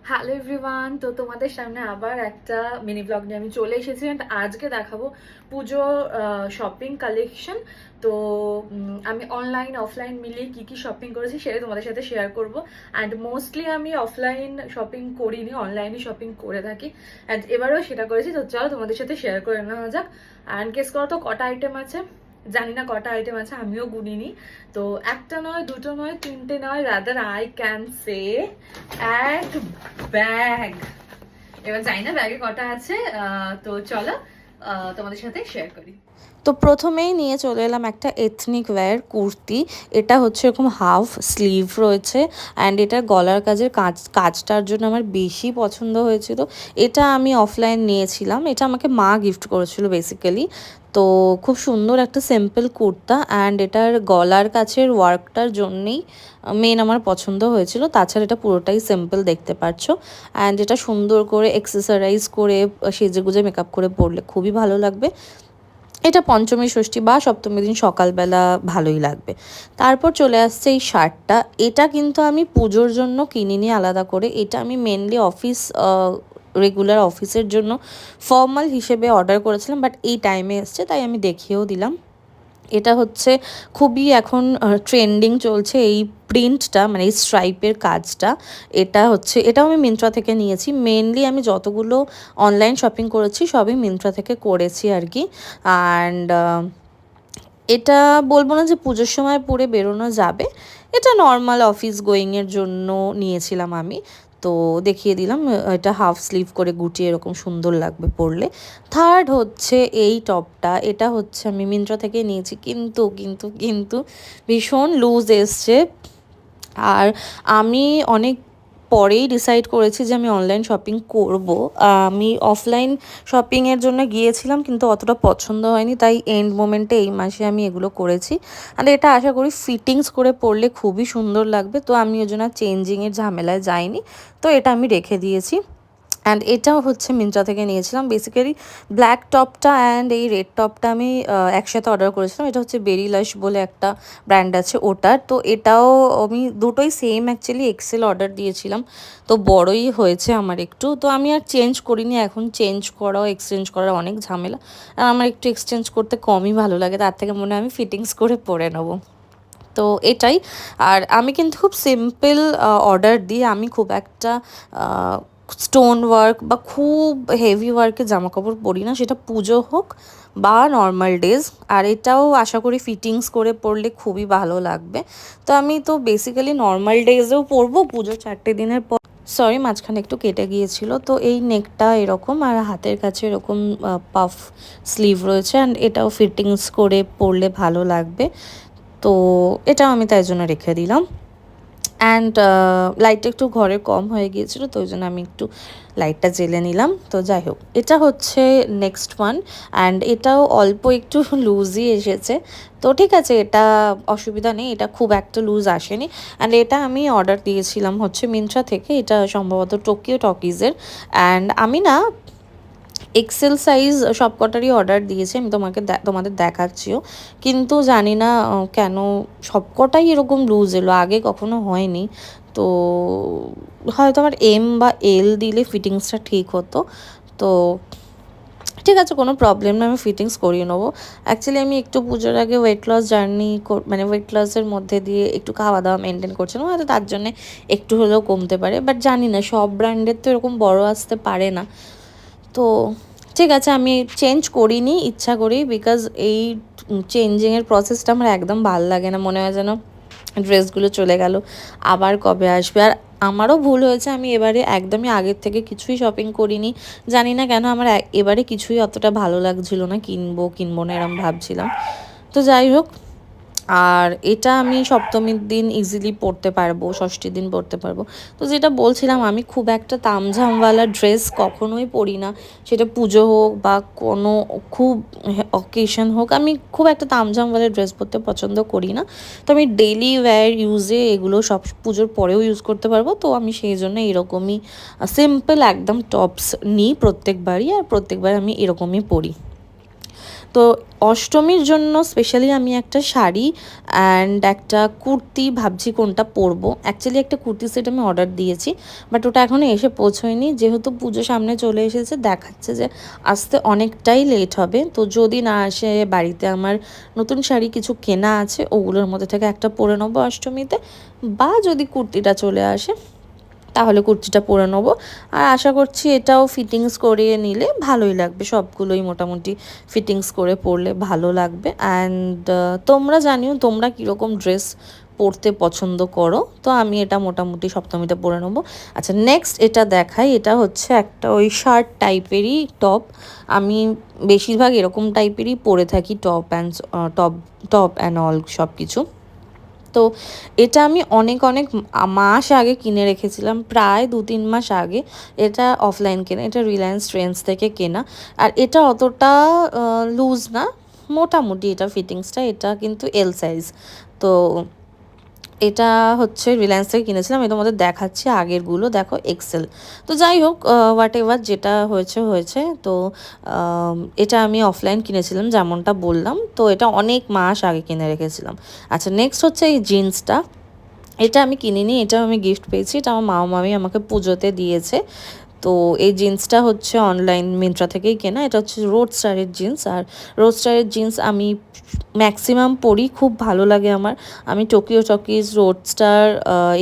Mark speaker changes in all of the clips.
Speaker 1: Hello everyone, তো তোমাদের সামনে আবার একটা মিনি ব্লগ নিয়ে আমি চলে এসেছি। And আজকে দেখাবো পুজো শপিং কালেকশন। তো আমি অনলাইন অফলাইন মিলিয়ে কি কি শপিং করেছি সেটা তোমাদের সাথে শেয়ার করব। অ্যান্ড মোস্টলি আমি অফলাইন শপিং করিনি, অনলাইনে শপিং করে থাকি। অ্যান্ড এবারেও সেটা করেছি, তো চলো তোমাদের সাথে শেয়ার করে নেওয়া যাক। অ্যান্ড গেস করো তো কটা আইটেম আছে। জানি না কটা আইটেম আছে, আমিও গুনিনি। তো একটা নয়, দুটো নয়, তিনটে নয়, রাদার আই ক্যান সে এক ব্যাগ। এবার জানি না ব্যাগে কটা আছে। তো চলো তোমাদের সাথে শেয়ার করি।
Speaker 2: তো প্রথমেই নিয়ে চলে এলাম একটা এথনিক ওয়্যার কুর্তি। এটা হচ্ছে এরকম হাফ স্লিভ রয়েছে অ্যান্ড এটার গলার কাজটার জন্য আমার বেশি পছন্দ হয়েছিল। এটা আমি অফলাইন নিয়েছিলাম, এটা আমাকে মা গিফট করেছিল বেসিক্যালি। তো খুব সুন্দর একটা সিম্পল কুর্তা অ্যান্ড এটার গলার কাছের ওয়ার্কটার জন্যেই মেন আমার পছন্দ হয়েছিল। তাছাড়া এটা পুরোটাই সিম্পল দেখতে পাচ্ছ অ্যান্ড এটা সুন্দর করে এক্সেসারাইজ করে সেজেগুজে মেকআপ করে পরলে খুবই ভালো লাগবে। এটা পঞ্চমী ষষ্ঠী বা সপ্তমী দিন সকালবেলা ভালোই লাগবে। তারপর চলে আসছে এই শার্টটা। এটা কিন্তু আমি পুজোর জন্য কিনিনি আলাদা করে, এটা আমি মেনলি রেগুলার অফিসের জন্য ফর্মাল হিসেবে অর্ডার করেছিলাম, বাট এই টাইমে এসছে তাই আমি দেখিয়েও দিলাম। এটা হচ্ছে খুবই এখন ট্রেন্ডিং চলছে এই প্রিন্টটা, মানে এই স্ট্রাইপের কাজটা। এটাও আমি মিন্ত্রা থেকে নিয়েছি। মেনলি আমি যতগুলো অনলাইন শপিং করেছি সবই মিন্ত্রা থেকে করেছি আর কি। অ্যান্ড এটা বলবো না যে পুজোর সময় পরে বেরোনো যাবে, এটা নর্মাল অফিস গোয়িংয়ের জন্য নিয়েছিলাম আমি। তো দেখিয়ে দিলাম, এটা হাফ স্লিভ করে গুটিয়ে এরকম সুন্দর লাগবে পরলে। থার্ড হচ্ছে এই টপটা, এটা হচ্ছে আমি মিন্ত্রা থেকে নিয়েছি, কিন্তু কিন্তু কিন্তু ভীষণ লুজ এসছে। আর আমি অনেক পরেই ডিসাইড করেছি যে আমি অনলাইন শপিং করব। আমি অফলাইন শপিংয়ের জন্য গিয়েছিলাম কিন্তু অতটা পছন্দ হয়নি, তাই এন্ড মোমেন্টে এই মাসে আমি এগুলো করেছি। আর এটা আশা করি ফিটিংস করে পরলে খুবই সুন্দর লাগবে, তো আমি ওই জন্য চেঞ্জিংয়ের ঝামেলায় যাইনি। তো এটা আমি রেখে দিয়েছি। অ্যান্ড এটাও হচ্ছে মিন্ত্রা থেকে নিয়েছিলাম। বেসিক্যালি ব্ল্যাক টপটা অ্যান্ড এই রেড টপটা আমি একসাথে অর্ডার করেছিলাম। এটা হচ্ছে বেরিলাশ বলে একটা ব্র্যান্ড আছে ওটার। তো এটাও আমি দুটোই সেম অ্যাকচুয়ালি এক্সেল অর্ডার দিয়েছিলাম, তো বড়ই হয়েছে আমার একটু। তো আমি আর চেঞ্জ করিনি, এখন চেঞ্জ করাও এক্সচেঞ্জ করার অনেক ঝামেলা, আর আমার একটু এক্সচেঞ্জ করতে কমই ভালো লাগে, তার থেকে মনে হয় আমি ফিটিংস করে পরে নেবো। তো এটাই। আর আমি কিন্তু খুব সিম্পল অর্ডার দিই, আমি খুব একটা স্টোন ওয়ার্ক বা খুব হেভি ওয়ার্কের জামাকাপড় পরি না, সেটা পুজো হোক বা নর্মাল ডেজ। আর এটাও আশা করি ফিটিংস করে পরলে খুবই ভালো লাগবে। তো আমি তো বেসিক্যালি নর্মাল ডেজেও পরবো, পুজো 4টে দিনের পর। সরি, মাঝখানে একটু কেটে গিয়েছিল। তো এই নেকটা এরকম আর হাতের কাছে এরকম পাফ স্লিভ রয়েছে অ্যান্ড এটাও ফিটিংস করে পরলে ভালো লাগবে। তো এটাও আমি তাই জন্য রেখে দিলাম। অ্যান্ড লাইটটা একটু ঘরে কম হয়ে গিয়েছিলো, তো ওই জন্য আমি একটু লাইটটা জ্বেলে নিলাম। তো যাই হোক, এটা হচ্ছে নেক্সট ওয়ান অ্যান্ড এটাও অল্প একটু লুজই এসেছে। তো ঠিক আছে, এটা অসুবিধা নেই, এটা খুব একটা লুজ আসেনি। অ্যান্ড এটা আমি অর্ডার দিয়েছিলাম হচ্ছে মিন্ত্রা থেকে, এটা সম্ভবত টোকিও টকিজের। অ্যান্ড আমি না এক্সেল সাইজ সব কটারই অর্ডার দিয়েছি, আমি তোমাদের দেখাচ্ছিও, কিন্তু জানি না কেন সব কটাই এরকম লুজ এলো, আগে কখনো হয়নি। তো হয়তো আমার এম বা এল দিলে ফিটিংসটা ঠিক হতো। তো ঠিক আছে, কোনো প্রবলেম না, আমি ফিটিংস করিয়ে নেবো। অ্যাকচুয়ালি আমি একটু পুজোর আগে ওয়েট লস মানে ওয়েট লসের মধ্যে দিয়ে একটু খাওয়া দাওয়া মেনটেন করছিলাম, হয়তো তার জন্যে একটু হলেও কমতে পারে, বাট জানি না সব ব্র্যান্ডের তো এরকম বড় আসতে পারে না। তো ঠিক আছে, আমি চেঞ্জ করিনি ইচ্ছা করেই, বিকজ এই চেঞ্জিংয়ের প্রসেসটা আমার একদম ভাল লাগে না, মনে হয় যেন ড্রেসগুলো চলে গেল আবার কবে আসবে। আর আমারও ভুল হয়েছে, আমি এবারে একদমই আগের থেকে কিছুই শপিং করিনি। জানি না কেন আমার এবারে কিছুই অতটা ভালো লাগছিল না, কিনবো না এরম ভাবছিলাম। তো যাই হোক, আর এটা আমি সপ্তমীর দিন ইজিলি পরতে পারবো, ষষ্ঠীর দিন পরতে পারবো। তো যেটা বলছিলাম, আমি খুব একটা তামঝামওয়ালা ড্রেস কখনোই পরি না, সেটা পুজো হোক বা কোনো খুব অকেশন হোক, আমি খুব একটা তামঝামওয়ালা ড্রেস পরতে পছন্দ করি না। তো আমি ডেইলি ওয়্যার ইউজে এগুলো সব পুজোর পরেও ইউজ করতে পারবো, তো আমি সেই জন্য এরকমই সিম্পল একদম টপস নিই প্রত্যেকবারই, আর প্রত্যেকবার আমি এরকমই পরি। তো অষ্টমীর জন্য স্পেশালি আমি একটা শাড়ি অ্যান্ড একটা কুর্তি ভাবছি কোনটা পরবো। অ্যাকচুয়ালি একটা কুর্তি সেট আমি অর্ডার দিয়েছি, বাট ওটা এখনও এসে পৌঁছয়নি। যেহেতু পুজো সামনে চলে এসেছে, দেখাচ্ছে যে আসতে অনেকটাই লেট হবে। তো যদি না আসে, বাড়িতে আমার নতুন শাড়ি কিছু কেনা আছে, ওগুলোর মধ্যে থেকে একটা পরে নেবো অষ্টমীতে, বা যদি কুর্তিটা চলে আসে তাহলে কুর্তিটা পরে নেবো। আর আশা করছি এটাও ফিটিংস করিয়ে নিলে ভালোই লাগবে, সবগুলোই মোটামুটি ফিটিংস করে পরলে ভালো লাগবে। অ্যান্ড তোমরা জানিও তোমরা কীরকম ড্রেস পরতে পছন্দ করো। তো আমি এটা মোটামুটি সপ্তমীতে পরে নেবো। আচ্ছা, নেক্সট এটা দেখাই। এটা হচ্ছে একটা ওই শার্ট টাইপেরই টপ। আমি বেশিরভাগ এরকম টাইপেরই পরে থাকি, টপ অ্যান্ড অল সব কিছু। তো এটা আমি অনেক অনেক মাস আগে কিনে রেখেছিলাম, প্রায় 2-3 মাস আগে। এটা অফলাইন কেনা, এটা রিলায়েন্স ট্রেন্ডস থেকে কেনা। আর এটা অতটা লুজ না, মোটামুটি এটা ফিটিংসটা, এটা কিন্তু এল সাইজ। তো এটা হচ্ছে রিলায়েন্স থেকে কিনেছিলাম। এটার মধ্যে দেখাচ্ছে আগেরগুলো দেখো এক্সেল। তো যাই হোক, হোয়াট এভার, যেটা হয়েছে হয়েছে। তো এটা আমি অফলাইন কিনেছিলাম যেমনটা বললাম। তো এটা অনেক মাস আগে কিনে রেখেছিলাম। আচ্ছা, নেক্সট হচ্ছে এই জিন্সটা। এটা আমি কিনিনি, এটা আমি গিফট পেয়েছি। এটা আমার মামি আমাকে পুজোতে দিয়েছে। তো এই জিন্সটা হচ্ছে অনলাইন মিন্ত্রা থেকেই কেনা। এটা হচ্ছে রোডস্টারের জিন্স। আর রোডস্টারের জিন্স আমি ম্যাক্সিমাম পরি, খুব ভালো লাগে আমার। আমি টোকিও টকিজ, রোডস্টার,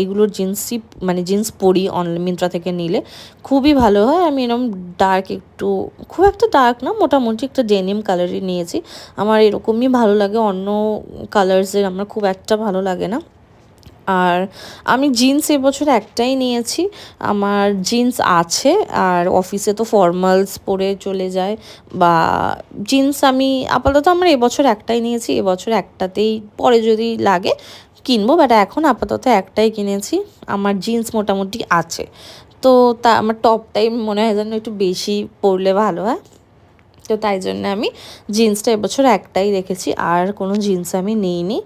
Speaker 2: এগুলোর জিন্সই মানে জিন্স পরি অনলাইন মিন্ত্রা থেকে নিলে, খুবই ভালো হয়। আমি এরকম ডার্ক, একটু খুব একটা ডার্ক না, মোটামুটি একটা ডেনিম কালারই নিয়েছি। আমার এরকমই ভালো লাগে, অন্য কালার্সের আমার খুব একটা ভালো লাগে না। আর আমি জিন্স এবছর একটাই নিয়েছি, আমার জিন্স আছে। আর অফিসে তো ফর্মালস পরে চলে যায়, বা জিন্স আমি আপাতত আমার এবছর একটাই নিয়েছি। এবছর একটাতেই, পরে যদি লাগে কিনবো, বাট এখন আপাতত একটাই কিনেছি। আমার জিন্স মোটামুটি আছে। তো তা আমার টপটাই মনে হয় যেন একটু বেশি পরলে ভালো হয়। তো তাই জন্য আমি জিন্সটা এবছর একটাই রেখেছি, আর কোনো জিন্স আমি নিইনি।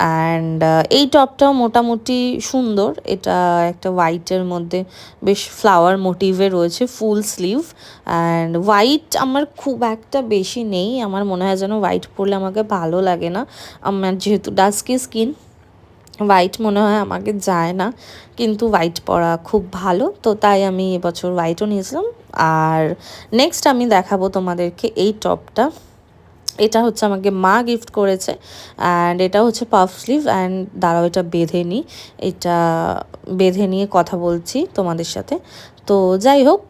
Speaker 2: অ্যান্ড এই টপটাও মোটামুটি সুন্দর। এটা একটা হোয়াইটের মধ্যে বেশ ফ্লাওয়ার মোটিভে রয়েছে, ফুল স্লিভ। অ্যান্ড হোয়াইট আমার খুব একটা বেশি নেই, আমার মনে হয় যেন হোয়াইট পরলে আমাকে ভালো লাগে না। আমার যেহেতু ডাস্কি স্কিন, হোয়াইট মনে হয় আমাকে যায় না, কিন্তু হোয়াইট পরা খুব ভালো। তো তাই আমি এবছর হোয়াইটও নিয়েছিলাম। আর নেক্সট আমি দেখাবো তোমাদেরকে এই টপটা। এটা হচ্ছে আমাকে মা গিফট করেছে, অ্যান্ড এটা হচ্ছে পাফ স্লিভ। অ্যান্ড দাঁড়াও, এটা বেঁধে নিই, এটা বেঁধে নিয়ে কথা বলছি তোমাদের সাথে। তো যাই হোক,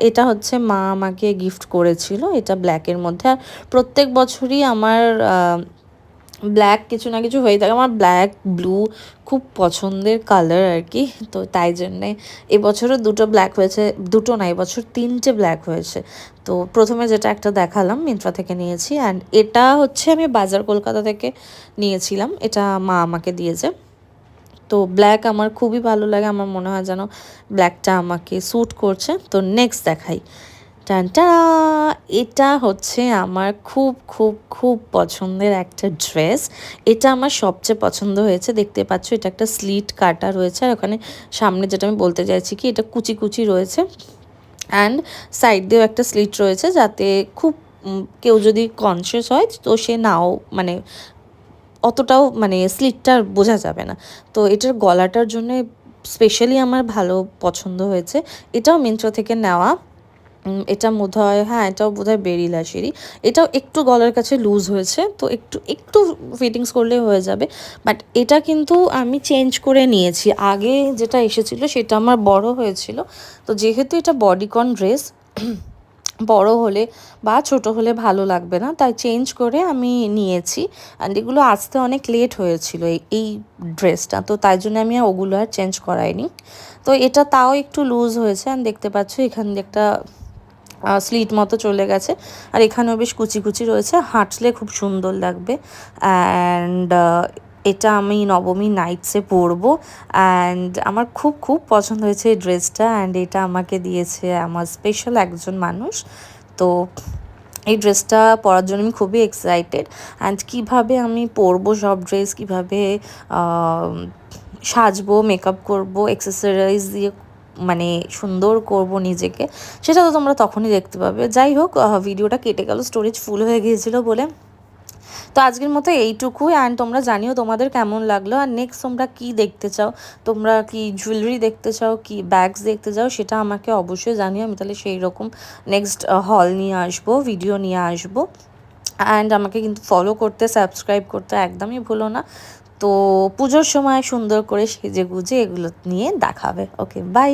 Speaker 2: এটা হচ্ছে মা আমাকে গিফট করেছিল, এটা ব্ল্যাকের মধ্যে। আর প্রত্যেক বছরই আমার ব্ল্যাক কিছু না কিছু হয়ে থাকে, আমার ব্ল্যাক ব্লু খুব পছন্দের কালার আর কি। তো তাই জন্যে এবছরও দুটো ব্ল্যাক হয়েছে, দুটো না, এবছর 3টে ব্ল্যাক হয়েছে। তো প্রথমে যেটা একটা দেখালাম মিন্ত্রা থেকে নিয়েছি, অ্যান্ড এটা হচ্ছে আমি বাজার কলকাতা থেকে নিয়েছিলাম, এটা মা আমাকে দিয়েছে। তো ব্ল্যাক আমার খুবই ভালো লাগে, আমার মনে হয় যেন ব্ল্যাকটা আমাকে স্যুট করছে। তো নেক্সট দেখাই, টানটা, এটা হচ্ছে আমার খুব খুব খুব পছন্দের একটা ড্রেস। এটা আমার সবচেয়ে পছন্দ হয়েছে, দেখতে পাচ্ছ এটা একটা স্লিট কাটা রয়েছে। আর ওখানে সামনে যেটা আমি বলতে চাইছি কি, এটা কুচি কুচি রয়েছে, অ্যান্ড সাইড দিয়েও একটা স্লিট রয়েছে, যাতে খুব কেউ যদি কনসিয়াস হয় তো সে নাও, মানে অতটাও মানে স্লিটটা বোঝা যাবে না। তো এটার গলাটার জন্য স্পেশালি আমার ভালো পছন্দ হয়েছে। এটাও মিন্ত্রা থেকে নেওয়া। এটা বোধহয়, হ্যাঁ এটাও বোধহয় বেরিলাসেরই। এটাও একটু গলার কাছে লুজ হয়েছে, তো একটু একটু ফিটিংস করলে হয়ে যাবে। বাট এটা কিন্তু আমি চেঞ্জ করে নিয়েছি, আগে যেটা এসেছিলো সেটা আমার বড় হয়েছিল। তো যেহেতু এটা বডিকন ড্রেস, বড় হলে বা ছোট হলে ভালো লাগবে না, তাই চেঞ্জ করে আমি নিয়েছি। অ্যান্ড এগুলো আসতে অনেক লেট হয়েছিল এই ড্রেসটা, তো তাই জন্য আমি ওগুলো আর চেঞ্জ করাইনি। তো এটা তাও একটু লুজ হয়েছে, অ্যান্ড দেখতে পাচ্ছ এখান দিয়ে একটা স্লিট মতো চলে গেছে। আর এখানেও বেশ কুচি কুচি রয়েছে, হাঁটলে খুব সুন্দর লাগবে। অ্যান্ড এটা আমি নবমী নাইটসে পরবো, অ্যান্ড আমার খুব খুব পছন্দ হয়েছে এই ড্রেসটা। অ্যান্ড এটা আমাকে দিয়েছে আমার স্পেশাল একজন মানুষ। তো এই ড্রেসটা পরার জন্য আমি খুবই এক্সাইটেড। অ্যান্ড কীভাবে আমি পরবো সব ড্রেস, কীভাবে সাজবো, মেকআপ করবো, অ্যাক্সেসরিজ দিয়ে মানে সুন্দর করব নিজেকে, সেটা তো তোমরা তখনই দেখতে পাবে। যাই হোক, ভিডিওটা কেটে গেল, স্টোরেজ ফুল হয়ে গিয়েছিলো বলে। তো আজকের মতো এইটুকুই। অ্যান্ড তোমরা জানিও তোমাদের কেমন লাগলো, আর নেক্সট তোমরা কি দেখতে চাও, তোমরা কি জুয়েলারি দেখতে চাও, কি ব্যাগস দেখতে চাও, সেটা আমাকে অবশ্যই জানিও। আমি তাহলে সেই রকম নেক্সট হল নিয়ে আসবো, ভিডিও নিয়ে আসবো। অ্যান্ড আমাকে কিন্তু ফলো করতে, সাবস্ক্রাইব করতে একদমই ভুলো না। তো পুজোর সময় সুন্দর করে সেজে গুজে এগুলো নিয়ে দেখাবে। ওকে, বাই।